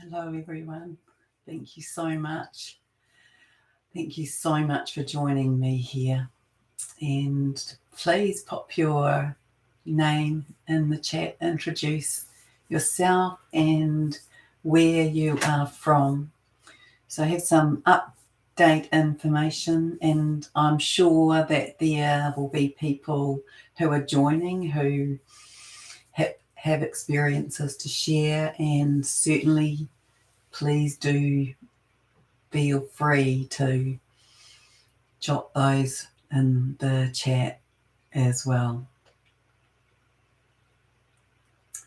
Hello, everyone. Thank you so much. Thank you so much for joining me here. And please pop your name in the chat, introduce yourself and where you are from. So I have some update information, and I'm sure that there will be people who are joining who have experiences to share, and certainly please do feel free to jot those in the chat as well.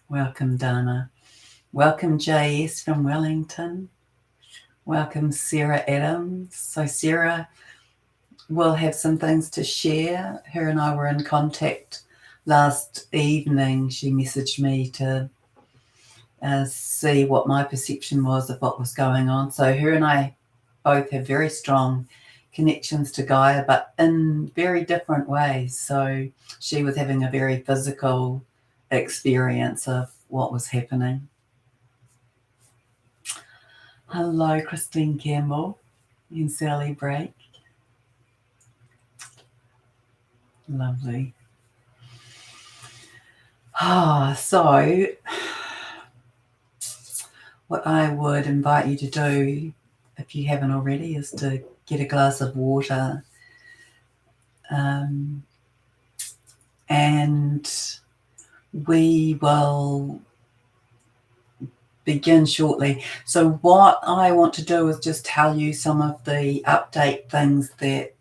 Welcome, Dana. Welcome, JS from Wellington. Welcome, Sarah Adams. So, Sarah will have some things to share. Her and I were in contact last evening. She messaged me to see what my perception was of what was going on. So, her and I both have very strong connections to Gaia, but in very different ways. So she was having a very physical experience of what was happening. Hello, Christine Campbell and Sally Brake. Lovely. So what I would invite you to do, if you haven't already, is to get a glass of water, and we will begin shortly. So what I want to do is just tell you some of the update things that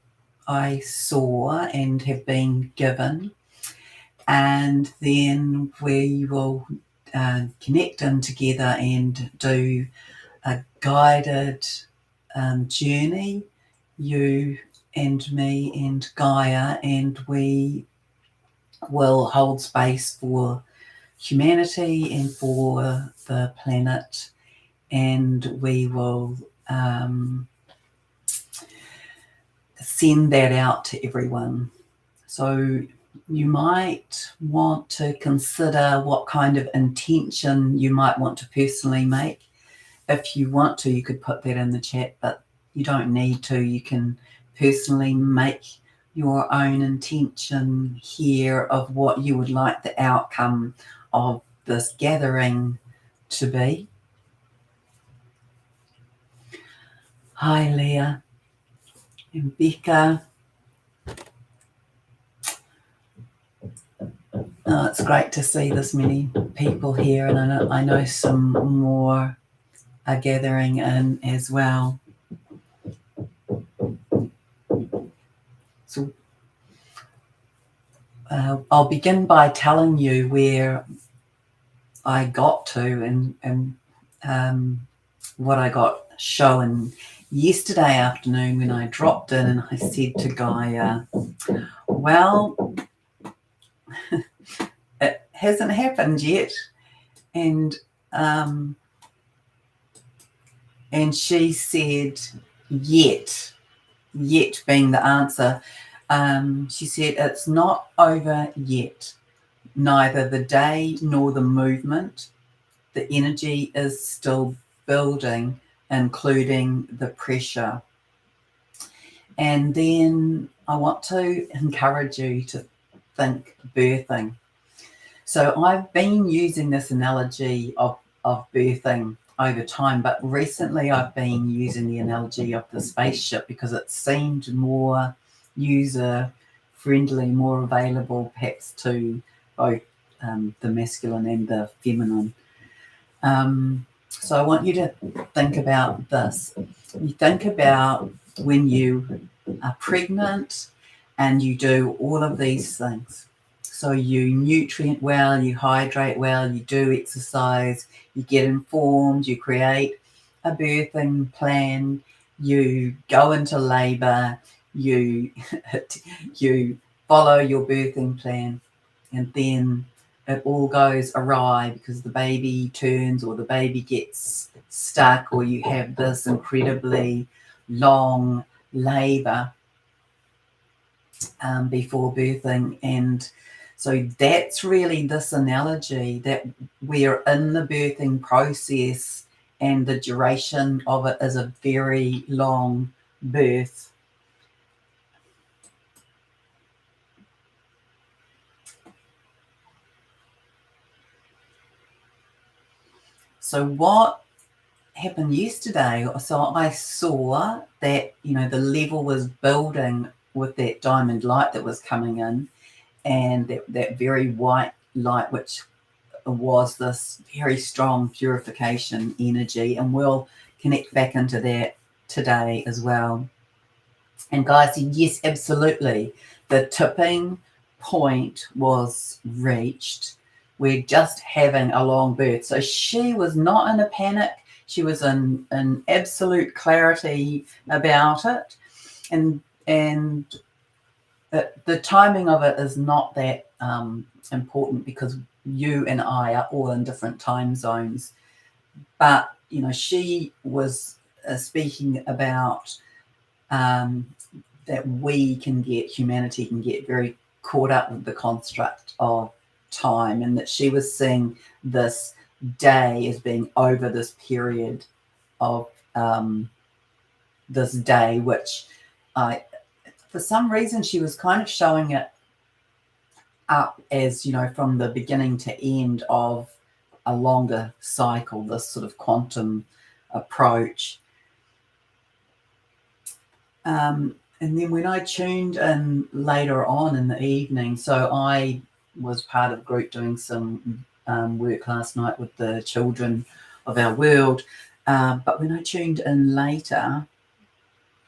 I saw and have been given, and then we will connect in together and do a guided journey, you and me and Gaia, and we will hold space for humanity and for the planet, and we will send that out to everyone. So you might want to consider what kind of intention you might want to personally make. If you want to, you could put that in the chat, but you don't need to. You can personally make your own intention here of what you would like the outcome of this gathering to be. Hi, Leah and Becca. It's great to see this many people here, and I know some more are gathering in as well. So I'll begin by telling you where I got to and what I got shown yesterday afternoon when I dropped in and I said to Gaia, well, it hasn't happened yet. And she said, yet being the answer. She said, it's not over yet, neither the day nor the movement. The energy is still building, including the pressure. And then I want to encourage you to think birthing. So I've been using this analogy of birthing over time, but recently I've been using the analogy of the spaceship because it seemed more user friendly, more available perhaps to both the masculine and the feminine. So I want you to think about this. You think about when you are pregnant and you do all of these things. So you nutrient well, you hydrate well, you do exercise, you get informed, you create a birthing plan, you go into labour, you follow your birthing plan, and then it all goes awry because the baby turns or the baby gets stuck, or you have this incredibly long labour before birthing. And so that's really this analogy, that we're in the birthing process and the duration of it is a very long birth. So what happened yesterday? So I saw that, the level was building with that diamond light that was coming in, and that very white light, which was this very strong purification energy, and we'll connect back into that today as well. And Gaia said, yes, absolutely. The tipping point was reached. We're just having a long birth. So she was not in a panic. She was in absolute clarity about it. And the timing of it is not that important, because you and I are all in different time zones. But, she was speaking about that humanity can get very caught up with the construct of time, and that she was seeing this day as being over this period of this day, which for some reason she was kind of showing it up as, from the beginning to end of a longer cycle, this sort of quantum approach. And then when I tuned in later on in the evening, so I was part of a group doing some work last night with the children of our world. But when I tuned in later,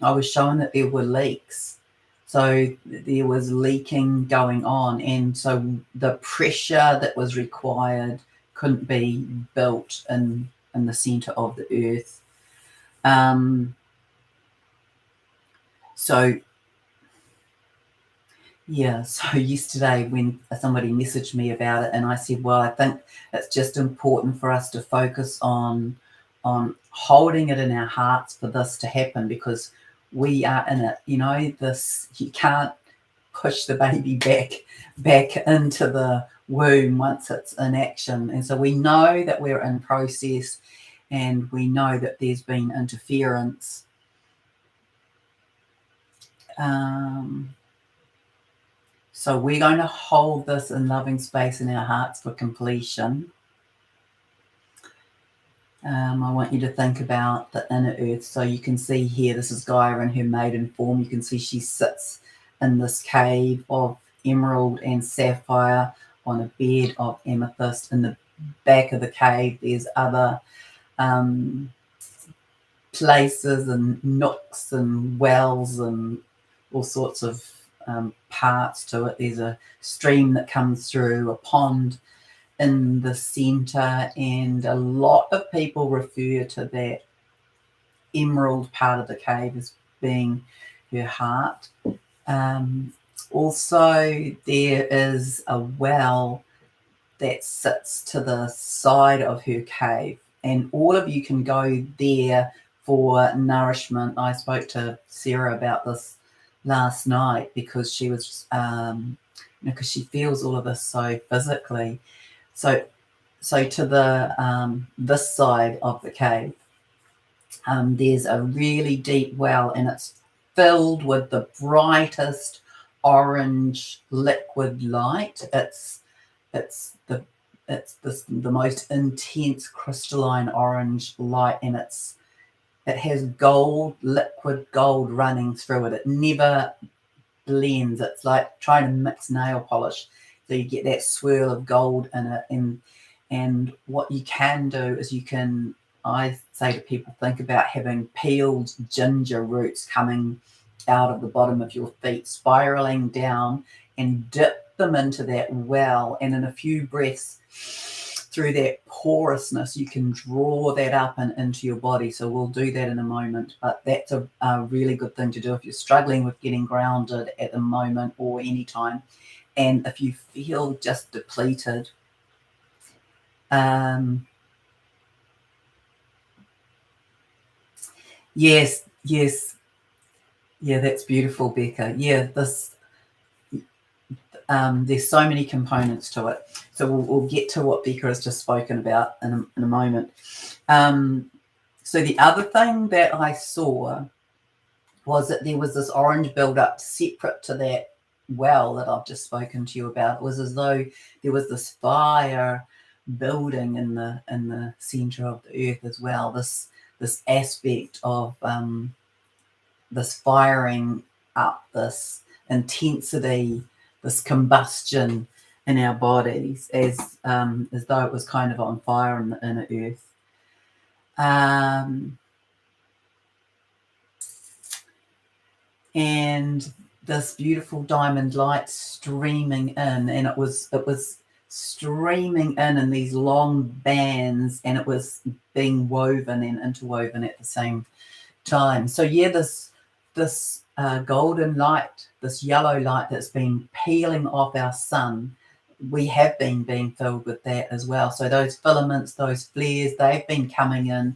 I was shown that there were leaks. So there was leaking going on. And so the pressure that was required couldn't be built in the center of the earth. So yesterday when somebody messaged me about it, and I said, well, I think it's just important for us to focus on holding it in our hearts for this to happen, because we are in it. This, you can't push the baby back into the womb once it's in action. And so we know that we're in process, and we know that there's been interference. So we're going to hold this in loving space in our hearts for completion. I want you to think about the inner earth. So you can see here, this is Gaia in her maiden form. You can see she sits in this cave of emerald and sapphire on a bed of amethyst. In the back of the cave, there's other places and nooks and wells and all sorts of parts to it. There's a stream that comes through, a pond in the center, and a lot of people refer to that emerald part of the cave as being her heart. Also, there is a well that sits to the side of her cave, and all of you can go there for nourishment. I spoke to Sarah about this last night, because she was because she feels all of this so physically. So to the this side of the cave, there's a really deep well, and it's filled with the brightest orange liquid light. It's the most intense crystalline orange light, and it has liquid gold running through it. It never blends. It's like trying to mix nail polish, so you get that swirl of gold in it. And what you can do is I say to people, think about having peeled ginger roots coming out of the bottom of your feet, spiraling down, and dip them into that well, and in a few breaths through that porousness, you can draw that up and into your body. So we'll do that in a moment, but that's a really good thing to do if you're struggling with getting grounded at the moment or anytime, and if you feel just depleted. Yes. Yeah, that's beautiful, Becca. Yeah, there's so many components to it. So we'll get to what Becca has just spoken about in a moment. So the other thing that I saw was that there was this orange build-up separate to that well that I've just spoken to you about. It was as though there was this fire building in the center of the earth as well. This aspect of this firing up, this intensity, this combustion in our bodies, as though it was kind of on fire in the inner earth. And this beautiful diamond light streaming in, and it was streaming in these long bands, and it was being woven and interwoven at the same time. So yeah, this golden light, this yellow light that's been peeling off our sun, we have been being filled with that as well. So those filaments, those flares, they've been coming in.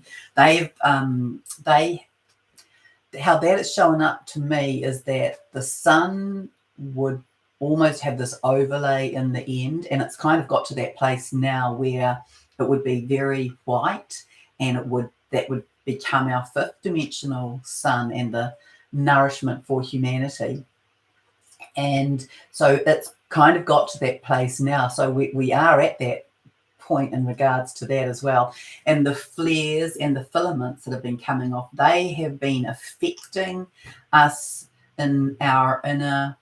How that is showing up to me is that the sun would almost have this overlay in the end, and it's kind of got to that place now where it would be very white, and that would become our fifth dimensional sun and the nourishment for humanity. And so it's kind of got to that place now. So we are at that point in regards to that as well. And the flares and the filaments that have been coming off, they have been affecting us in our inner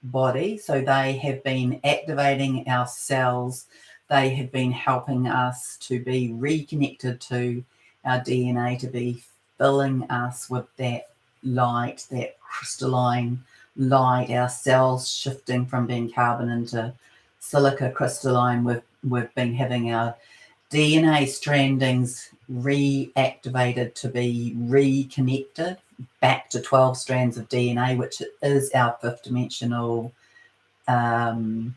body. So they have been activating our cells. They have been helping us to be reconnected to our DNA, to be filling us with that light, that crystalline light, our cells shifting from being carbon into silica crystalline. We've been having our DNA strandings reactivated to be reconnected back to 12 strands of DNA, which is our fifth dimensional facet,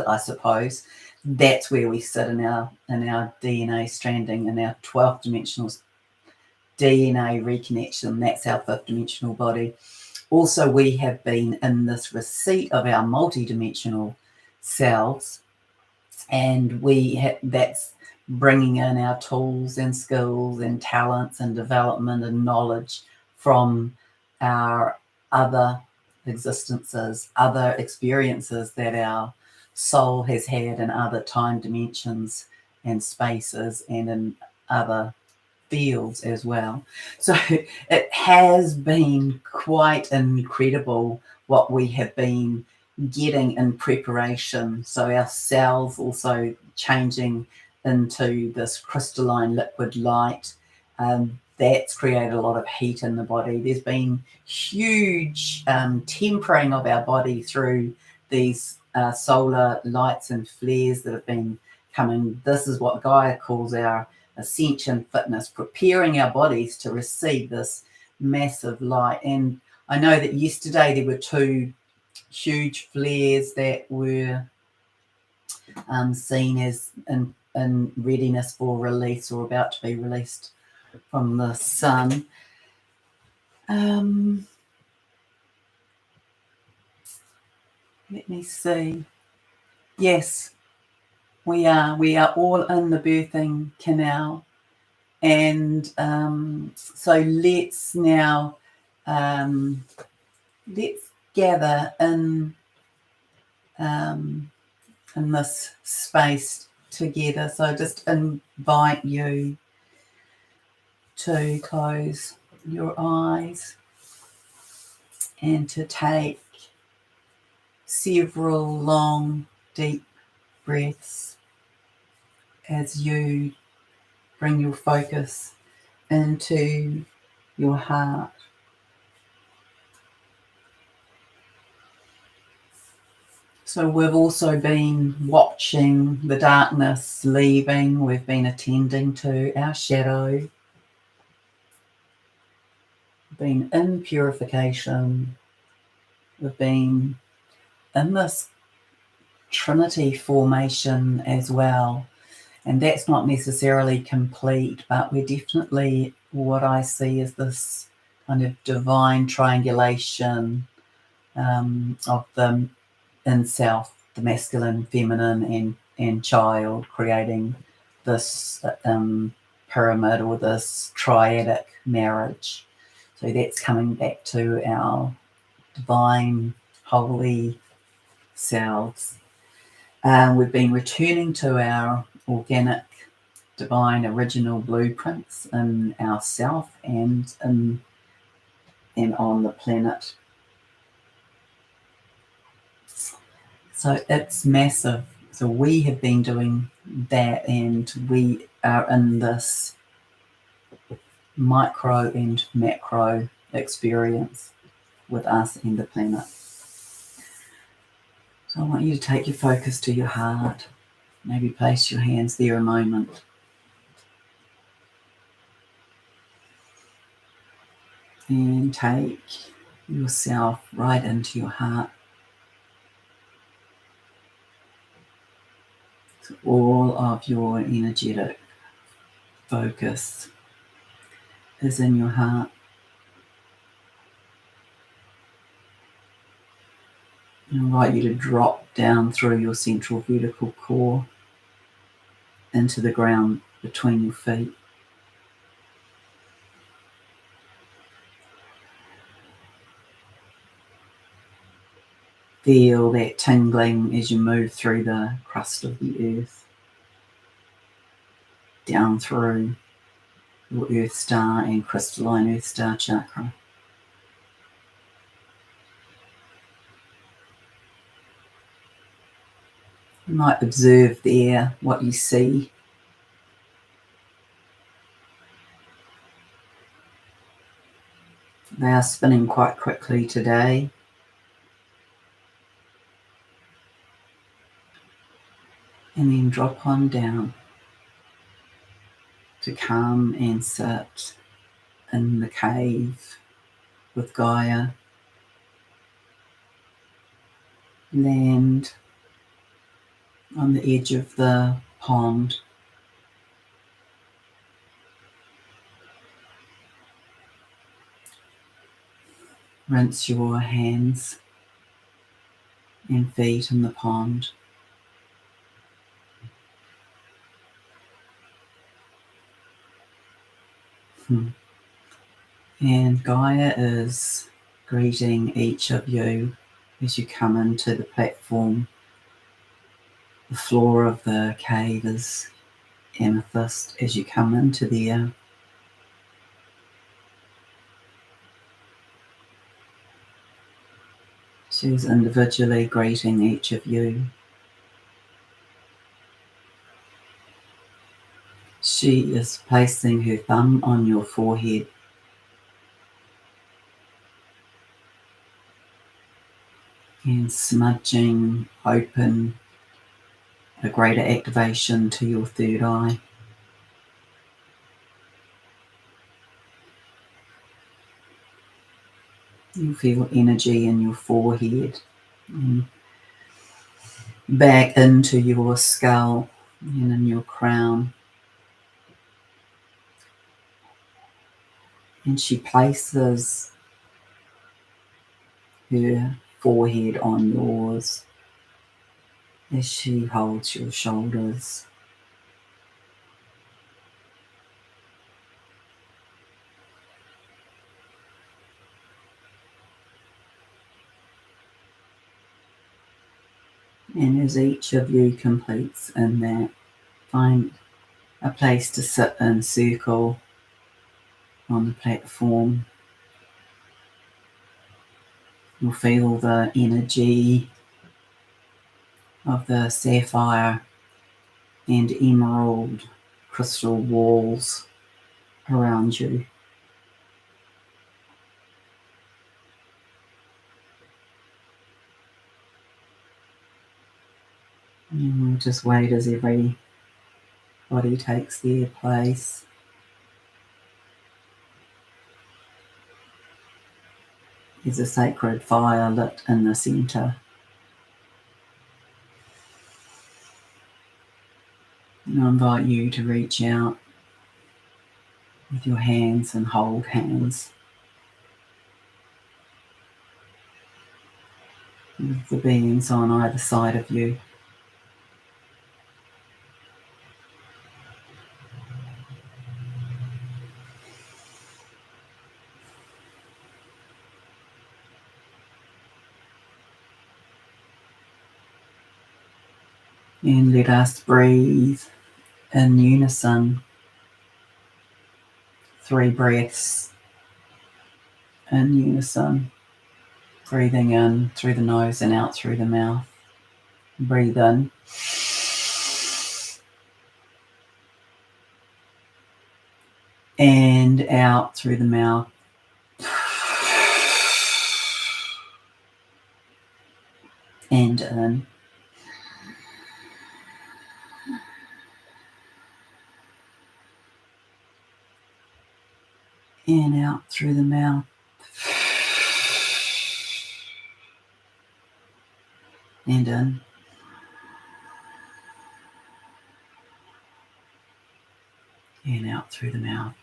I suppose. That's where we sit in our DNA stranding, in our 12th dimensional DNA reconnection. That's our fifth dimensional body. Also, we have been in this receipt of our multi-dimensional selves, and that's bringing in our tools and skills and talents and development and knowledge from our other existences, other experiences that our soul has had in other time dimensions and spaces and in other fields as well. So it has been quite incredible what we have been getting in preparation. So our cells also changing into this crystalline liquid light. That's created a lot of heat in the body. There's been huge tempering of our body through these solar lights and flares that have been coming. This is what Gaia calls our ascension fitness, preparing our bodies to receive this massive light. And I know that yesterday there were two huge flares that were seen as in readiness for release or about to be released from the sun. Let me see. Yes, we are all in the birthing canal, and so let's now let's gather in this space together. So I just invite you to close your eyes and to take several long, deep breaths as you bring your focus into your heart. So we've also been watching the darkness leaving. We've been attending to our shadow. We've been in purification. We've been in this Trinity formation as well. And that's not necessarily complete, but we're definitely, what I see is this kind of divine triangulation of the in self, the masculine, feminine, and child, creating this pyramid or this triadic marriage. So that's coming back to our divine, holy selves. We've been returning to our organic, divine, original blueprints in ourself and on the planet. So it's massive. So we have been doing that, and we are in this micro and macro experience with us and the planet. So I want you to take your focus to your heart. Maybe place your hands there a moment. And take yourself right into your heart. So all of your energetic focus is in your heart. I invite you to drop down through your central vertical core into the ground between your feet. Feel that tingling as you move through the crust of the earth, down through your Earth Star and crystalline Earth Star chakra. You might observe there what you see. They are spinning quite quickly today. And then drop on down to come and sit in the cave with Gaia. Land on the edge of the pond. Rinse your hands and feet in the pond. And Gaia is greeting each of you as you come into the platform. The floor of the cave is amethyst as you come into there. She's individually greeting each of you. She is placing her thumb on your forehead. And smudging open a greater activation to your third eye. You feel energy in your forehead and back into your skull and in your crown. And she places her forehead on yours as she holds your shoulders. And as each of you completes in that, find a place to sit in circle on the platform. You'll feel the energy of the sapphire and emerald crystal walls around you. And we'll just wait as everybody takes their place. There's a sacred fire lit in the centre. And I invite you to reach out with your hands and hold hands with the beings on either side of you. And let us breathe in unison. 3 breaths in unison. Breathing in through the nose and out through the mouth. Breathe in. And out through the mouth. And in. And out through the mouth. And in. And out through the mouth.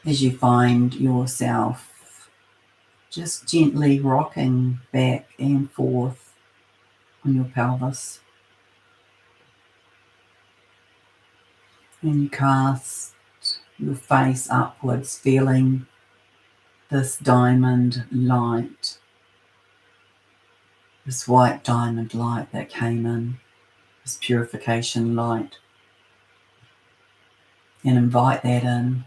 As you find yourself just gently rocking back and forth on your pelvis. And you cast your face upwards, feeling this diamond light, this white diamond light that came in, this purification light. And invite that in.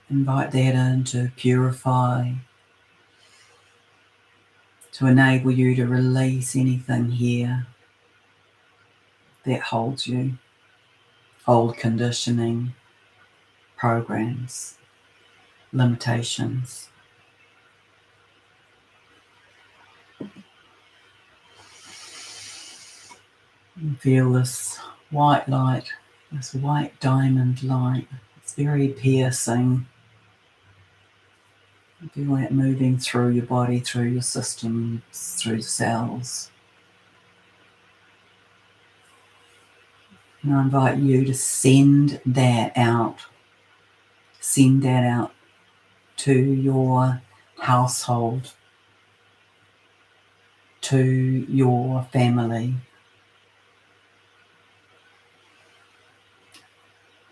Invite that in to purify, to enable you to release anything here that holds you, old conditioning, programs, limitations. And feel this white light, this white diamond light. It's very piercing. Feel it moving through your body, through your systems, through the cells. And I invite you to send that out. Send that out to your household, to your family,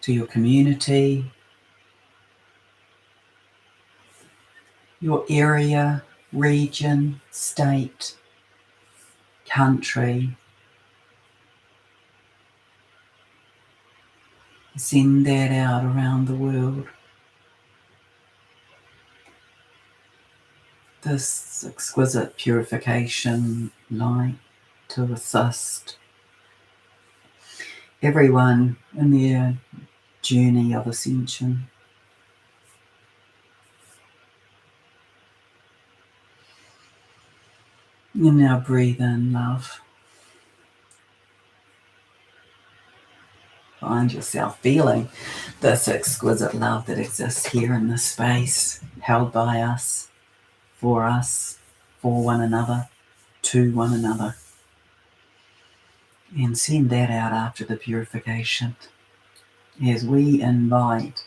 to your community, your area, region, state, country. Send that out around the world. This exquisite purification light to assist everyone in their journey of ascension. And now breathe in love. Find yourself feeling this exquisite love that exists here in this space, held by us, for one another, to one another. And send that out after the purification as we invite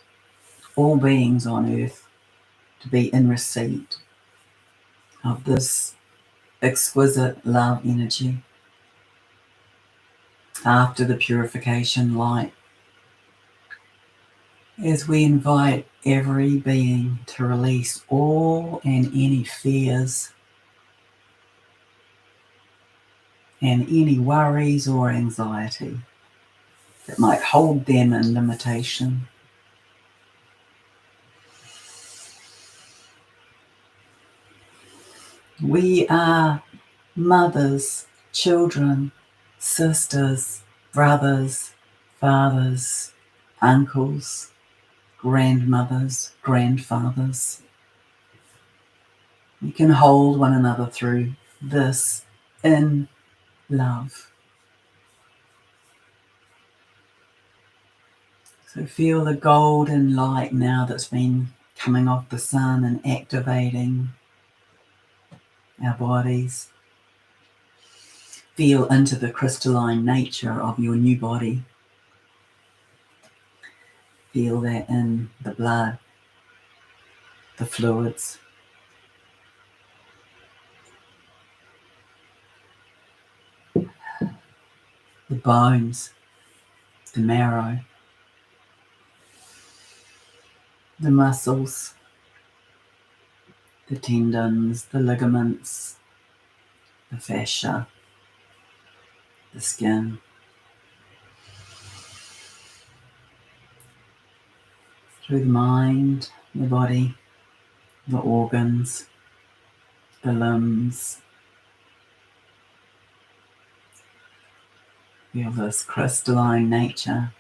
all beings on earth to be in receipt of this exquisite love energy after the purification light, as we invite every being to release all and any fears and any worries or anxiety that might hold them in limitation. We are mothers, children, sisters, brothers, fathers, uncles, grandmothers, grandfathers. We can hold one another through this in love. So feel the golden light now that's been coming off the sun and activating our bodies. Feel into the crystalline nature of your new body. Feel that in the blood, the fluids. The bones, the marrow, the muscles, the tendons, the ligaments, the fascia, the skin, through the mind, the body, the organs, the limbs. Feel this crystalline nature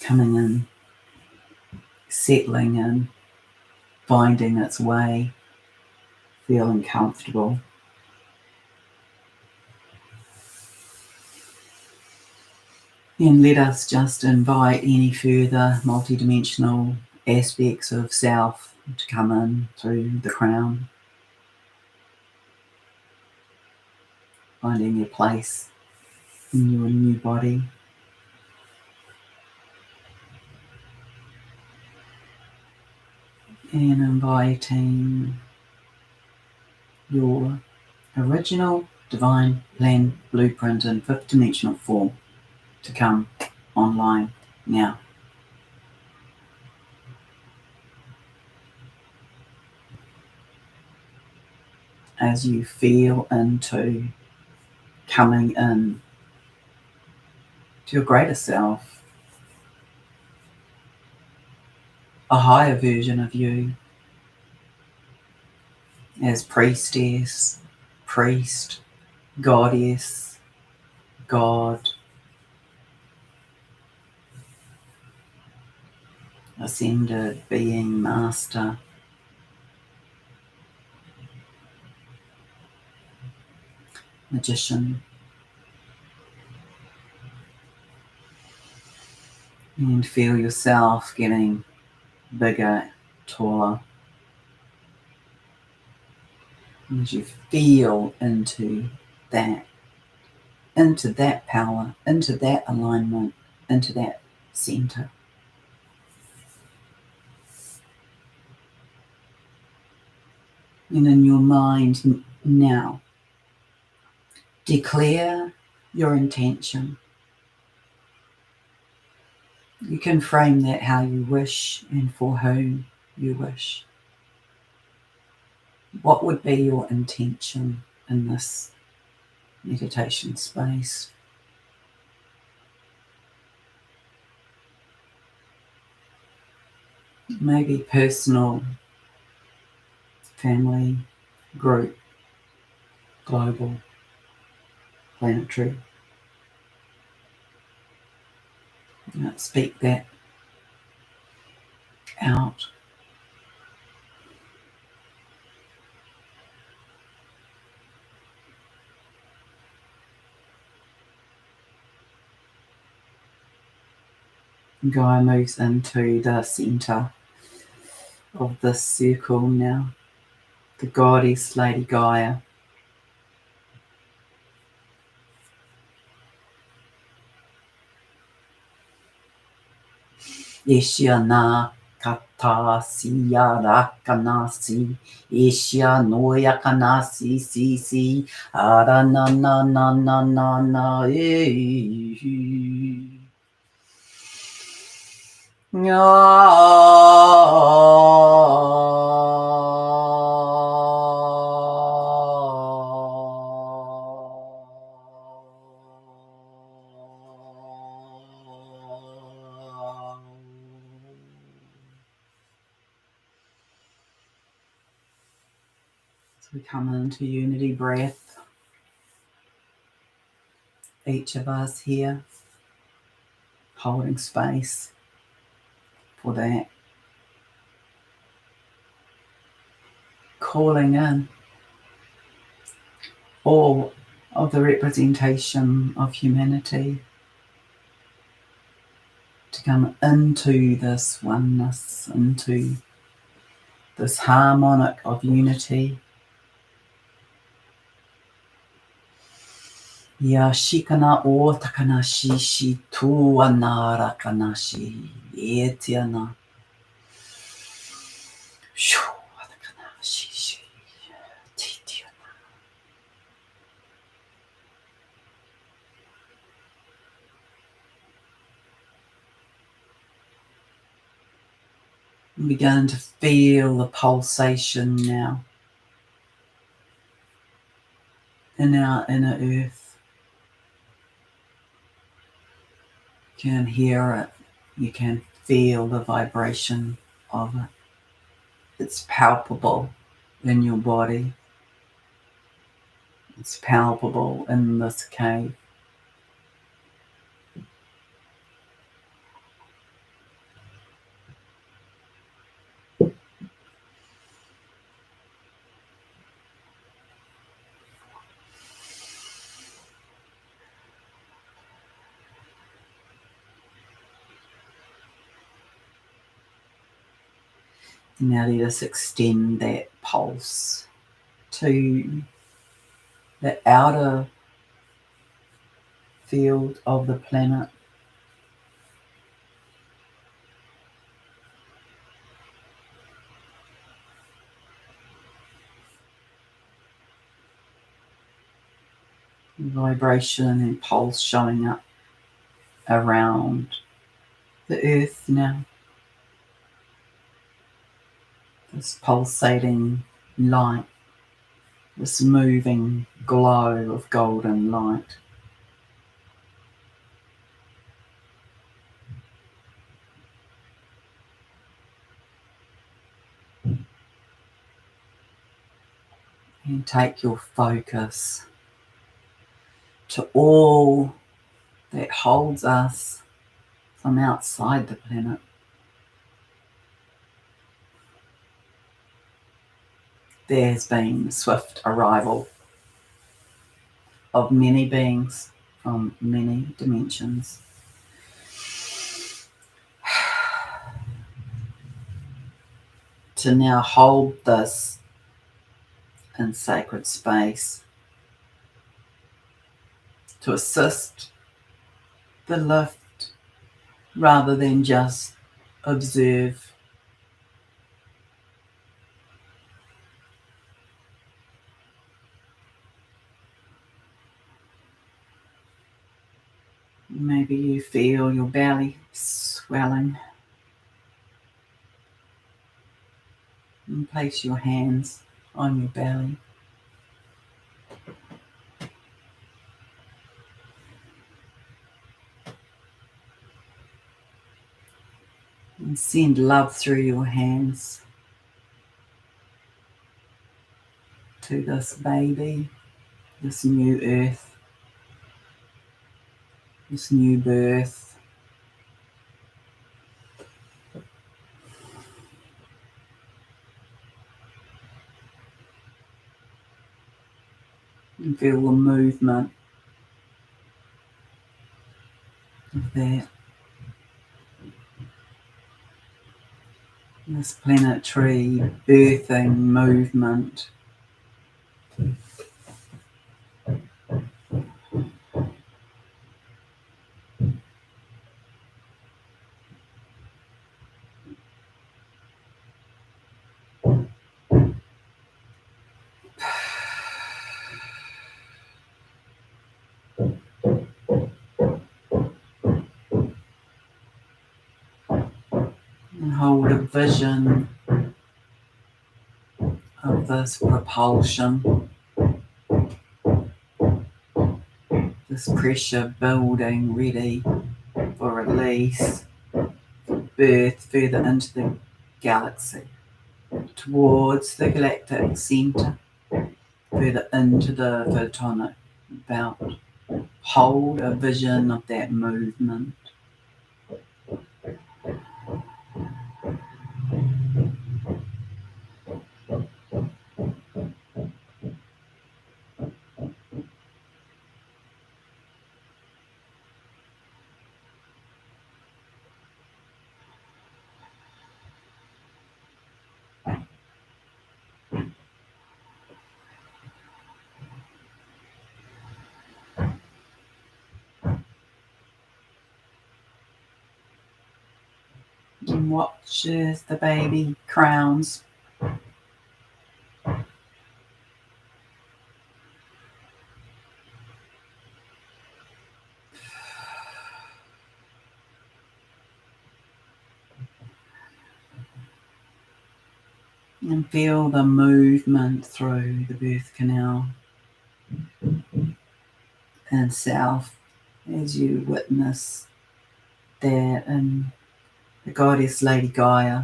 coming in, settling in, finding its way, feeling comfortable. And let us just invite any further multidimensional aspects of self to come in through the crown, finding their place in your new body. And inviting your original divine plan blueprint in fifth dimensional form to come online now. As you feel into coming in to your greater self, a higher version of you as priestess, priest, goddess, God, ascended being, master, magician, and feel yourself getting bigger, taller. And as you feel into that power, into that alignment, into that center. And in your mind now, declare your intention. You can frame that how you wish and for whom you wish. What would be your intention in this meditation space? Maybe personal, family, group, global, planetary. Speak that out. Gaia moves into the center of this circle now. The goddess Lady Gaia. Ishiana kata siya kanasi, Isha noya kanasi si, arana na na na na na So we come into unity breath. Each of us here holding space for that. Calling in all of the representation of humanity to come into this oneness, into this harmonic of unity. Yashikana o takanashi shi tuana rakanashi etiana. Shu takanashi shi titiana. And begin to feel the pulsation now in our inner earth. You can hear it. You can feel the vibration of it. It's palpable in your body. It's palpable in this cave. Now let us extend that pulse to the outer field of the planet. Vibration and pulse showing up around the earth now. This pulsating light, this moving glow of golden light. And take your focus to all that holds us from outside the planet. There has been swift arrival of many beings from many dimensions. To now hold this in sacred space, to assist the lift rather than just observe. Maybe you feel your belly swelling. And place your hands on your belly. And send love through your hands to this baby, this new earth, this new birth. And feel the movement of that. This planetary birthing movement. And hold a vision of this propulsion, this pressure building ready for release, birth further into the galaxy, towards the galactic center, further into the photonic belt. Hold a vision of that movement. And watch as the baby crowns. And feel the movement through the birth canal and south as you witness that in the goddess Lady Gaia.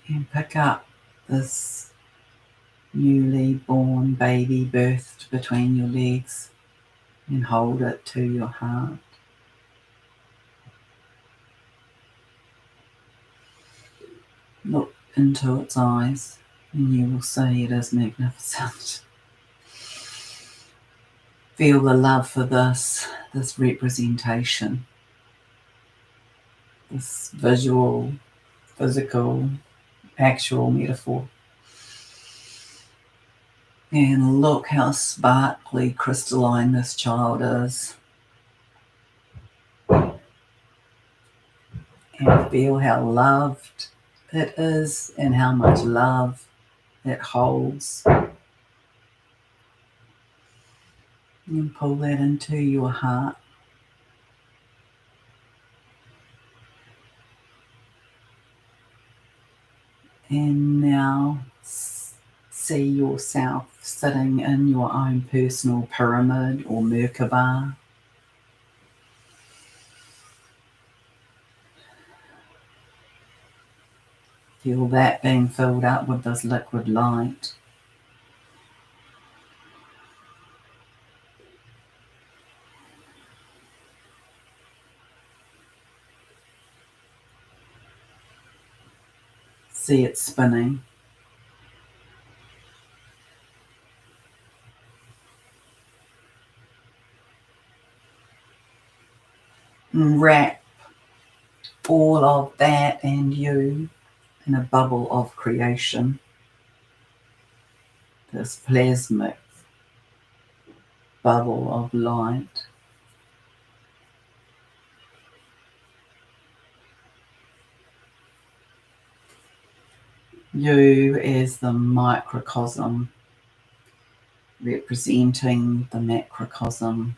And pick up this newly born baby birthed between your legs and hold it to your heart. Look into its eyes and you will see it is magnificent. Feel the love for this representation, this visual, physical, actual metaphor. And look how sparkly crystalline this child is. And feel how loved it is and how much love it holds. And pull that into your heart. And now see yourself sitting in your own personal pyramid or Merkaba. Feel that being filled up with this liquid light. See it spinning. And wrap all of that and you in a bubble of creation. This plasmic bubble of light. You as the microcosm representing the macrocosm.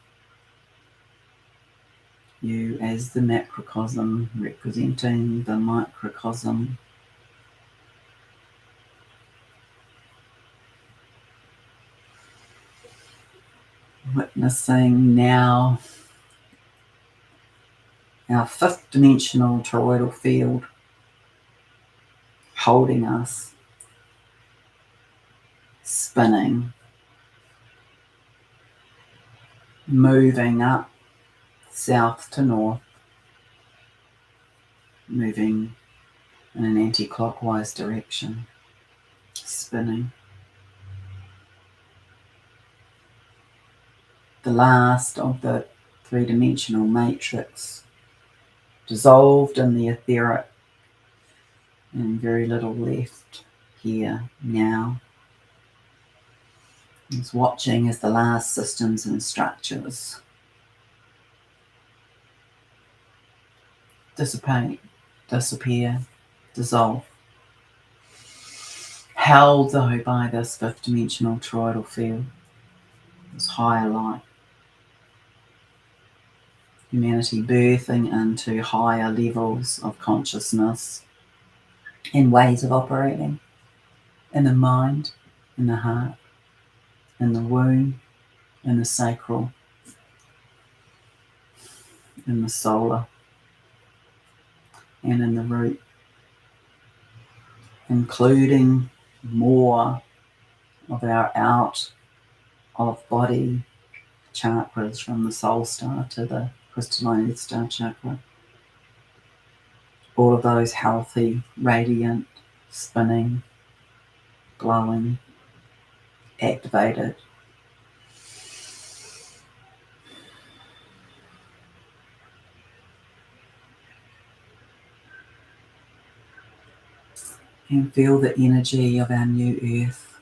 You as the macrocosm representing the microcosm. Witnessing now our fifth dimensional toroidal field holding us, spinning, moving up south to north, moving in an anti-clockwise direction, spinning. The last of the three-dimensional matrix dissolved in the etheric and very little left here now. It's watching as the last systems and structures dissipate, disappear, dissolve. Held though by this fifth dimensional toroidal field, this higher light. Humanity birthing into higher levels of consciousness and ways of operating in the mind, in the heart, in the womb, in the sacral, in the solar, and in the root, including more of our out of body chakras from the soul star to the crystalline earth star chakra. All of those healthy, radiant, spinning, glowing, activated. And feel the energy of our new earth.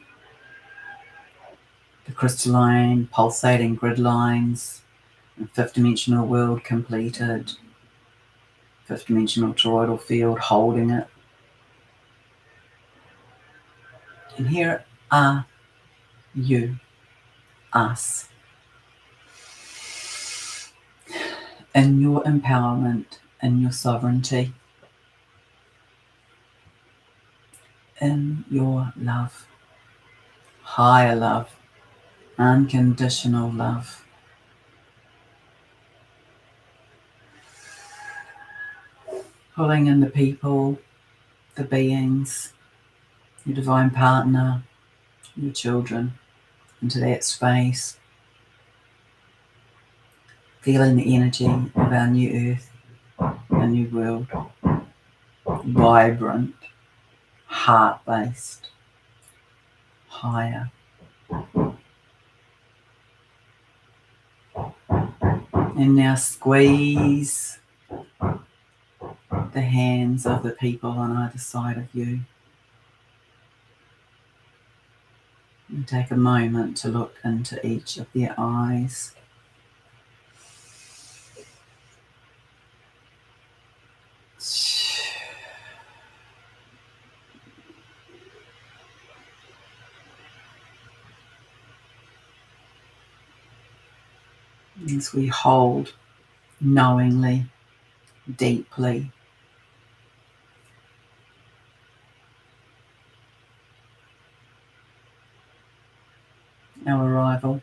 The crystalline, pulsating grid lines, and fifth dimensional world completed. Fifth dimensional toroidal field holding it. And here are you, us in your empowerment, in your sovereignty, in your love, higher love, unconditional love. Pulling in the people, the beings, your divine partner, your children into that space. Feeling the energy of our new earth, our new world. Vibrant, heart-based, higher. And now squeeze the hands of the people on either side of you. And take a moment to look into each of their eyes. As we hold knowingly, deeply, our arrival.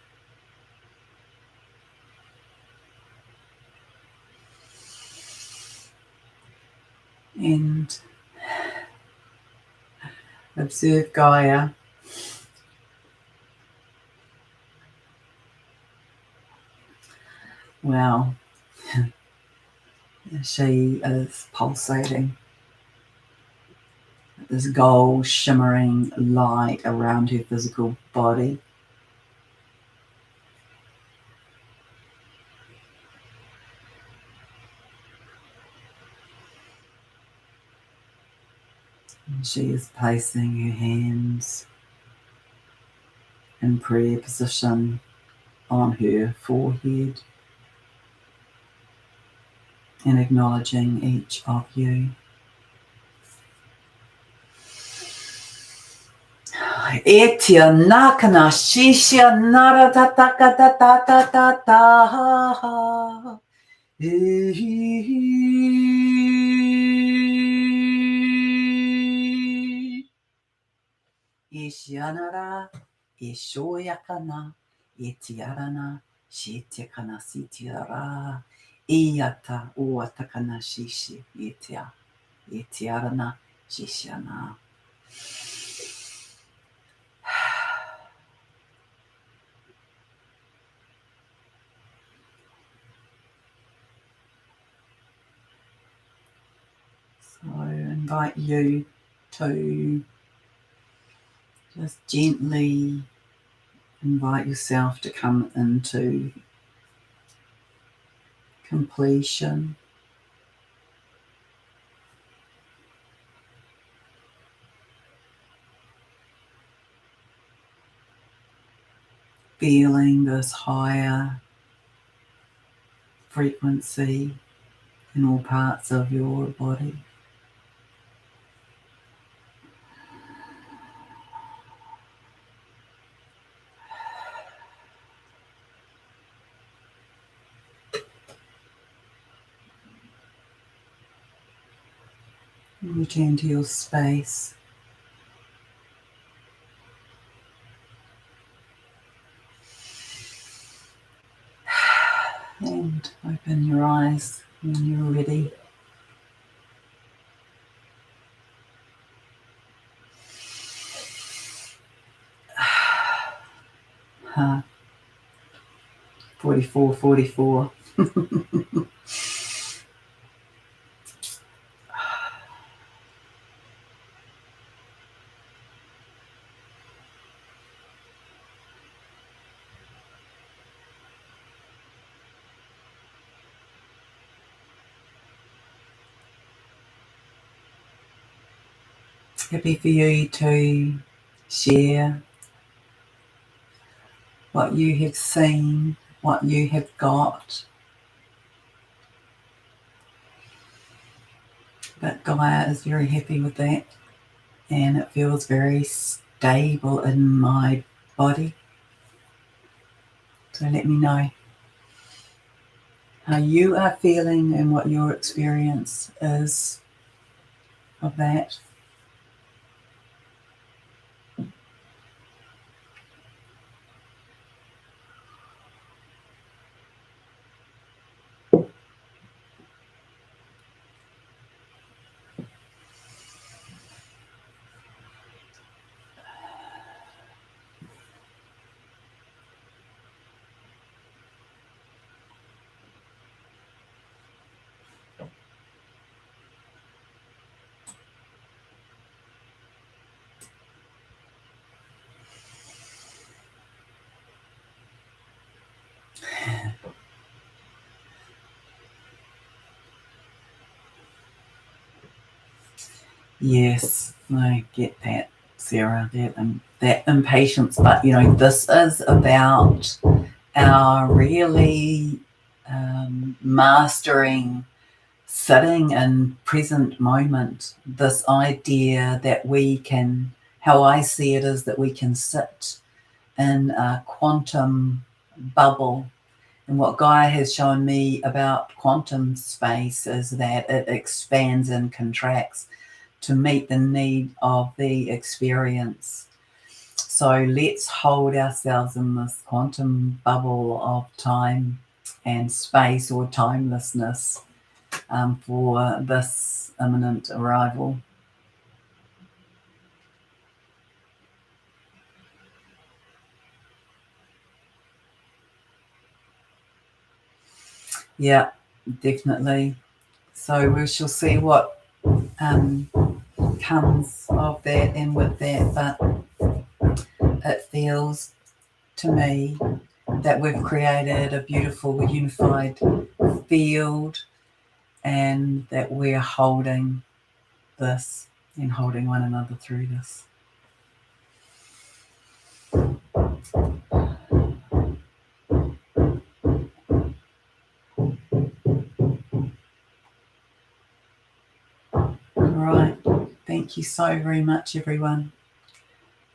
And observe Gaia. Wow. She is pulsating. This gold shimmering light around her physical body. And she is placing her hands in prayer position on her forehead and acknowledging each of you. Etia nakana shishya nara tataka tatata tata. Ishyanara ishoyakana etiarana shityakana sityara iyata uatakana shishi etya etiarana shishyana. So I invite you to just gently invite yourself to come into completion. Feeling this higher frequency in all parts of your body. Return to your space. And open your eyes when you're ready. 44. Happy for you to share what you have seen, what you have got. But Gaia is very happy with that, and it feels very stable in my body. So let me know how you are feeling and what your experience is of that. Yes, I get that, Sarah, that impatience. But, this is about our really mastering sitting in present moment. This idea that we can, how I see it is that we can sit in a quantum bubble. And what Gaia has shown me about quantum space is that it expands and contracts to meet the need of the experience. So let's hold ourselves in this quantum bubble of time and space, or timelessness, for this imminent arrival. Yeah, definitely. So we shall see what comes of that and with that, but it feels to me that we've created a beautiful unified field, and that we're holding this and holding one another through this. All right. Thank you so very much, everyone,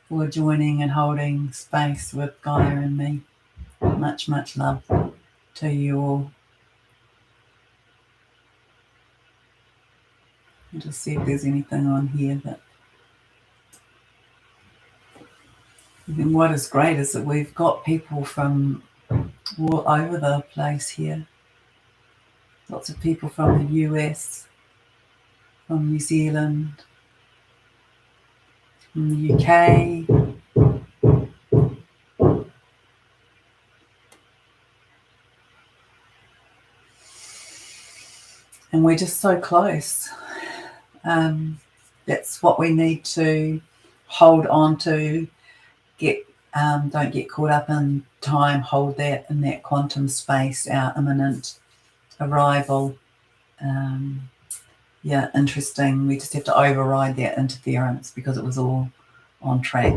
for joining and holding space with Gaia and me. Much, much love to you all. I'll just see if there's anything on here that. And what is great is that we've got people from all over the place here. Lots of people from the US, from New Zealand, from the UK. And we're just so close. That's what we need to hold on to. Don't get caught up in time. Hold that in that quantum space, our imminent arrival. Interesting. We just have to override that interference because it was all on track.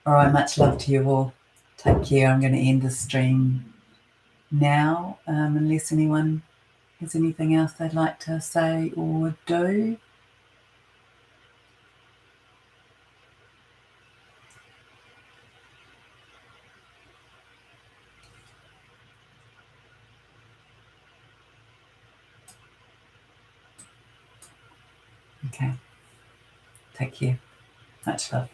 All right, much love to you all. Take care. I'm going to end the stream now, unless anyone has anything else they'd like to say or do. Okay. Take care. Much love.